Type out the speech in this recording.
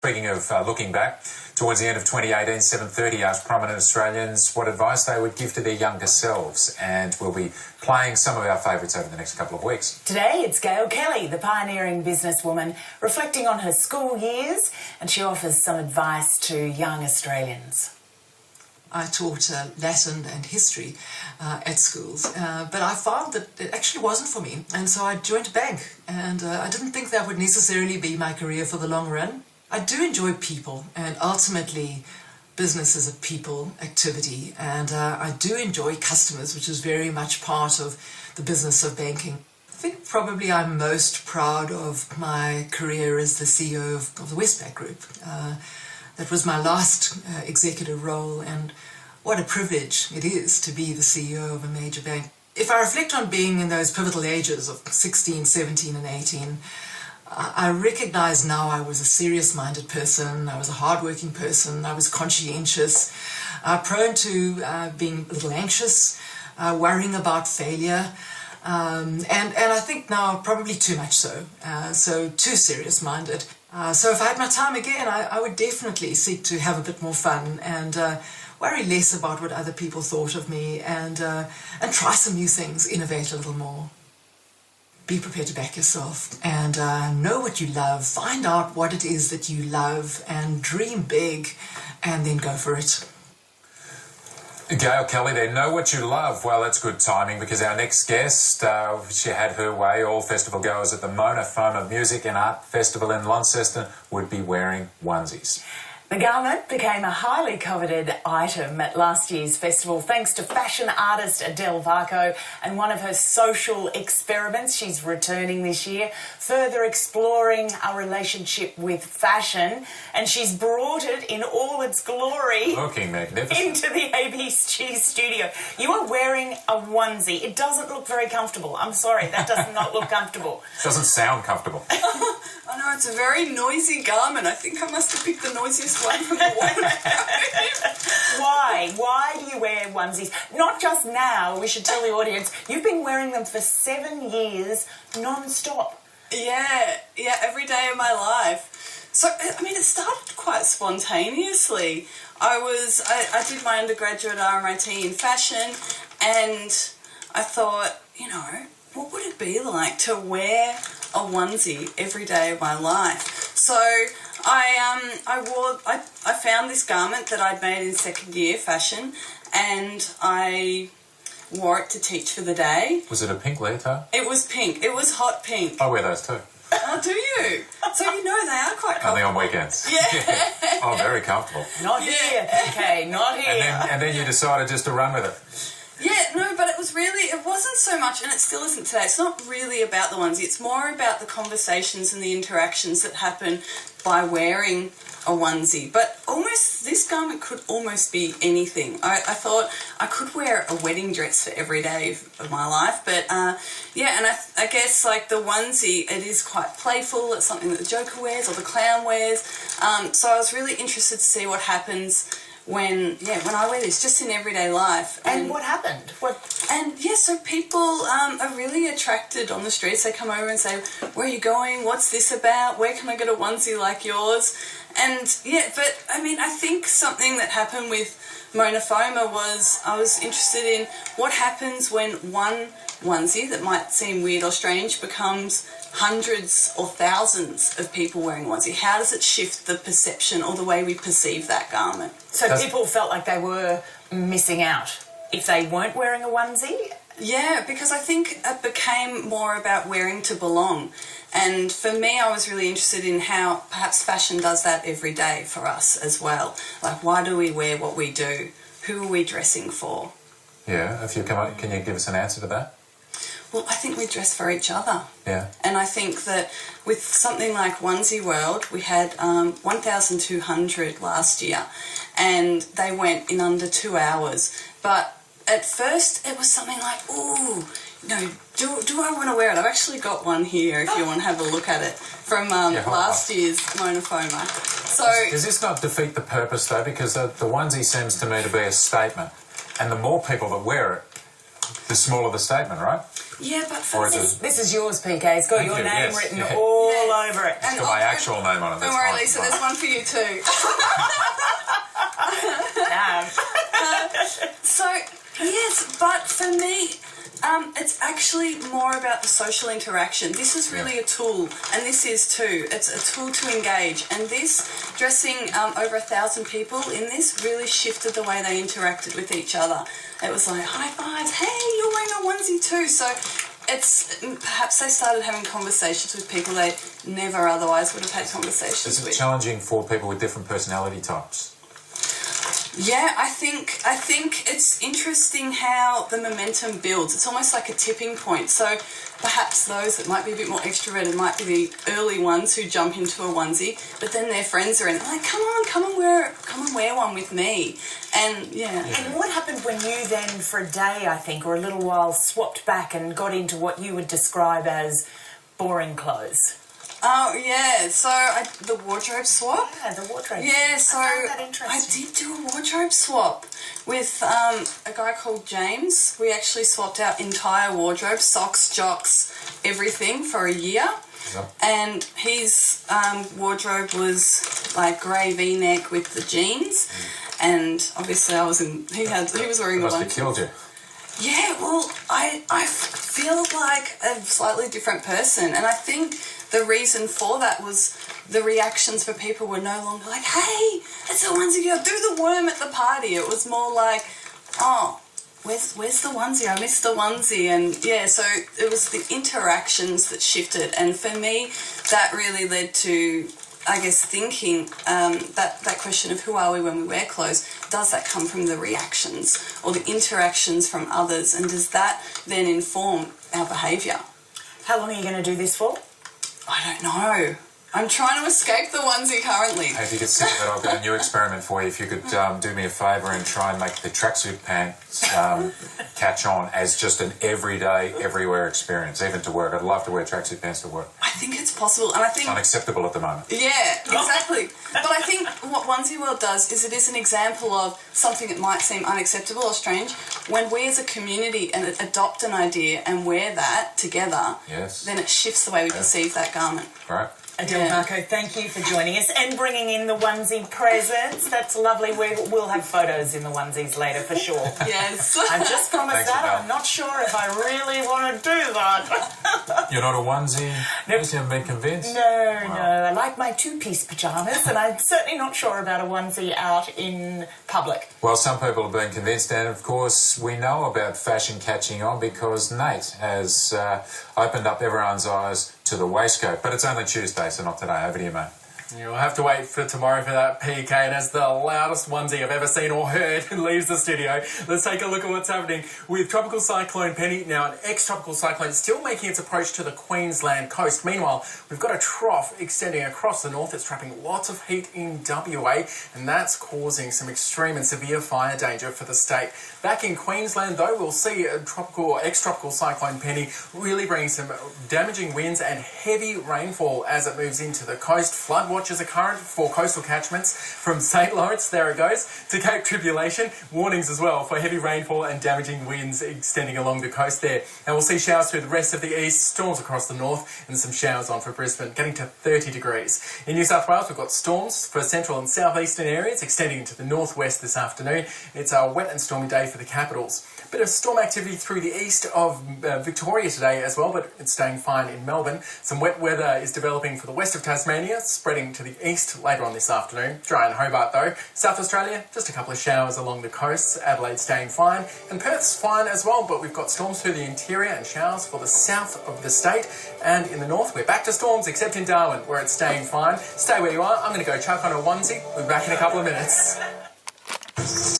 speaking of looking back, towards the end of 2018, 7:30 asked prominent Australians what advice they would give to their younger selves, and we'll be playing some of our favourites over the next couple of weeks. Today it's Gail Kelly, the pioneering businesswoman, reflecting on her school years, and she offers some advice to young Australians. I taught Latin and history at schools, but I found that it actually wasn't for me, and so I joined a bank, and I didn't think that would necessarily be my career for the long run. I do enjoy people, and ultimately business is a people activity, and I do enjoy customers, which is very much part of the business of banking. I think probably I'm most proud of my career as the CEO of the Westpac Group. That was my last executive role, and what a privilege it is to be the CEO of a major bank. If I reflect on being in those pivotal ages of 16, 17 and 18, I recognise now I was a serious-minded person, I was a hard-working person, I was conscientious, prone to being a little anxious, worrying about failure, and I think now probably too much so, so too serious-minded. So if I had my time again, I would definitely seek to have a bit more fun and worry less about what other people thought of me, and try some new things, innovate a little more. Be prepared to back yourself and know what you love, find out what it is that you love and dream big and then go for it. Gail Kelly there, know what you love. Well, that's good timing because our next guest, she had her way. All festival goers at the Mona Foma Music and Art Festival in Launceston would be wearing onesies. The garment became a highly coveted item at last year's festival thanks to fashion artist Adele Varco and one of her social experiments. She's returning this year, further exploring our relationship with fashion, and she's brought it in all its glory. Looking magnificent. Into the ABC studio. You are wearing a onesie. It doesn't look very comfortable. I'm sorry, that does not look comfortable. Doesn't sound comfortable. I know, it's a very noisy garment. I think I must have picked the noisiest one from the wardrobe. Why? Why do you wear onesies? Not just now, we should tell the audience, you've been wearing them for 7 years non-stop. Yeah, every day of my life. So, I mean, it started quite spontaneously. I did my undergraduate RMIT in fashion, and I thought, what would it be like to wear a onesie every day of my life? So I found this garment that I'd made in second year fashion, and I wore it to teach for the day. Was it a pink leotard? It was pink. It was hot pink. I wear those too. Oh, do you? So they are quite comfortable. Only on weekends. Yeah. Oh, very comfortable. Not here, okay, not here. And then you decided just to run with it. Yeah, no, but it wasn't so much, and it still isn't today, it's not really about the onesie, it's more about the conversations and the interactions that happen by wearing a onesie. But this garment could almost be anything. I thought I could wear a wedding dress for every day of my life, but and I guess like the onesie, it is quite playful, it's something that the Joker wears or the clown wears, so I was really interested to see what happens when I wear this just in everyday life. And what happened? So people are really attracted on the streets. They come over and say, where are you going? What's this about? Where can I get a onesie like yours? And but I mean, I think something that happened with Mona Foma was I was interested in what happens when one onesie that might seem weird or strange becomes hundreds or thousands of people wearing a onesie. How does it shift the perception or the way we perceive that garment? So people felt like they were missing out if they weren't wearing a onesie? Yeah, because I think it became more about wearing to belong. And for me, I was really interested in how perhaps fashion does that every day for us as well. Like, why do we wear what we do? Who are we dressing for? Yeah, can you give us an answer to that? Well, I think we dress for each other. Yeah. And I think that with something like Onesie World, we had 1,200 last year, and they went in under 2 hours. But at first, it was something like, do I want to wear it? I've actually got one here if you want to have a look at it from last year's Mona Foma. So, does this not defeat the purpose, though? Because the onesie seems to me to be a statement, and the more people that wear it, the smaller the statement, right? Yeah, but for Or is me, it? This is yours, PK. It's got Thank your you, name yes, written yeah. all Yes. over it. It's got my actual name on it. Don't That's worry, fine. Lisa, there's one for you too. So, yes, but for me, it's actually more about the social interaction. This is really a tool, and this is too. It's a tool to engage, and this, dressing over 1,000 people in this, really shifted the way they interacted with each other. It was like, high fives, hey, you're wearing a onesie too. So it's perhaps they started having conversations with people they never otherwise would have had conversations Is it with. challenging for people with different personality types? Yeah, I think it's interesting how the momentum builds. It's almost like a tipping point. So perhaps those that might be a bit more extroverted might be the early ones who jump into a onesie, but then their friends are in it. Like, come and wear one with me. And yeah. And what happened when you then, for a day, I think, or a little while, swapped back and got into what you would describe as boring clothes? Oh yeah, so the wardrobe swap. Yeah, the wardrobe. Yeah, so I found that I interesting. did do a wardrobe swap with a guy called James. We actually swapped our entire wardrobe, socks, jocks, everything for a year. Yep. And his wardrobe was like grey V-neck with the jeans, and obviously I was in. He was wearing the Must one. have killed you. Yeah, well, I feel like a slightly different person, and I think the reason for that was the reactions for people were no longer like, hey, it's a onesie girl, do the worm at the party. It was more like, oh, where's the onesie? I missed the onesie. And yeah, so it was the interactions that shifted, and for me, that really led to, I guess, thinking that question of who are we when we wear clothes, does that come from the reactions or the interactions from others, and does that then inform our behaviour? How long are you going to do this for? I don't know. I'm trying to escape the onesie currently. Hey, if you could see that, I've got a new experiment for you. If you could do me a favour and try and make the tracksuit pants catch on as just an everyday, everywhere experience, even to work. I'd love to wear tracksuit pants to work. I think it's possible, and I think... Unacceptable at the moment. Yeah, exactly. But I think what Onesie World does is it is an example of something that might seem unacceptable or strange. When we as a community adopt an idea and wear that together, Yes. then it shifts the way we perceive that garment. Right? Adele Yeah. Marco, thank you for joining us and bringing in the onesie presents. That's lovely. We'll have photos in the onesies later for sure. Yes. I've just promised Thanks, that. Adele. I'm not sure if I really want to do that. You're not a onesie? Nope. You haven't been convinced? No. I like my two-piece pyjamas, and I'm certainly not sure about a onesie out in public. Well, some people have been convinced, and of course we know about fashion catching on because Nate has opened up everyone's eyes to the waistcoat. But it's only Tuesday, so not today. Over to you, mate. You'll have to wait for tomorrow for that, PK. And as the loudest onesie I've ever seen or heard leaves the studio, let's take a look at what's happening with Tropical Cyclone Penny. Now, an ex-tropical cyclone still making its approach to the Queensland coast. Meanwhile, we've got a trough extending across the north. It's trapping lots of heat in WA, and that's causing some extreme and severe fire danger for the state. Back in Queensland, though, we'll see a ex-tropical cyclone Penny really bringing some damaging winds and heavy rainfall as it moves into the coast. Flood watches are current for coastal catchments from St. Lawrence, there it goes, to Cape Tribulation. Warnings as well for heavy rainfall and damaging winds extending along the coast there. And we'll see showers through the rest of the east, storms across the north, and some showers on for Brisbane, getting to 30 degrees. In New South Wales, we've got storms for central and southeastern areas extending into the northwest this afternoon. It's a wet and stormy day for the capitals. Bit of storm activity through the east of Victoria today as well, but it's staying fine in Melbourne. Some wet weather is developing for the west of Tasmania, spreading to the east later on this afternoon. Dry in Hobart though. South Australia, just a couple of showers along the coasts. Adelaide staying fine. And Perth's fine as well, but we've got storms through the interior and showers for the south of the state. And in the north, we're back to storms, except in Darwin, where it's staying fine. Stay where you are. I'm going to go chuck on a onesie. We'll be back in a couple of minutes.